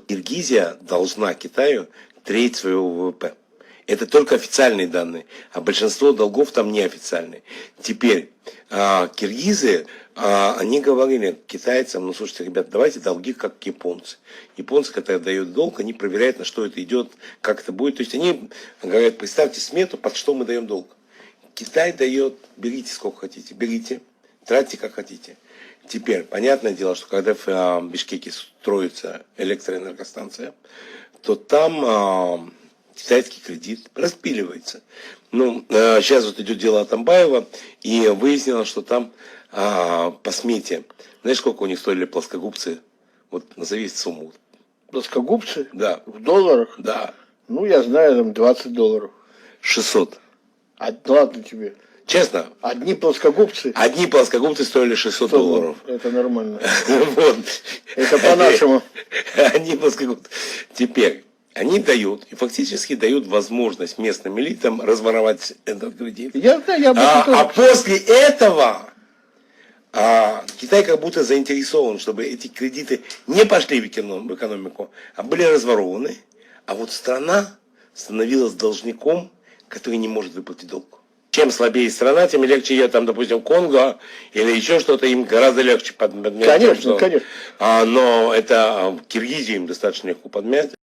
Киргизия должна Китаю треть своего ВВП. Это только официальные данные, а большинство долгов там неофициальные. Теперь киргизы, они говорили китайцам: ну слушайте, ребят, давайте долги как японцы. Японцы, когда дают долг, они проверяют, на что это идет, как это будет. То есть они говорят: представьте смету, под что мы даем долг. Китай дает: берите сколько хотите, берите, тратьте как хотите. Теперь, понятное дело, что когда в Бишкеке строится электроэнергостанция, то там китайский кредит распиливается. Ну, сейчас вот идет дело Атамбаева, и выяснилось, что там по смете, знаешь, сколько у них стоили плоскогубцы? Вот назови сумму. Плоскогубцы? Да. В долларах? Да. Ну, я знаю, там $20. 600. Ладно тебе. Честно? Одни плоскогубцы? Одни плоскогубцы стоили 600 долларов. Это нормально. Вот. Это по-нашему. Одни плоскогубцы. Теперь они дают, и фактически дают возможность местным элитам разворовать этот кредит. А после этого Китай как будто заинтересован, чтобы эти кредиты не пошли в экономику, а были разворованы. А вот страна становилась должником, который не может выплатить долг. Чем слабее страна, тем легче ее, там, допустим, Конго или еще что-то, им гораздо легче подмять. Конечно, конечно. Но это Киргизию им достаточно легко подмять.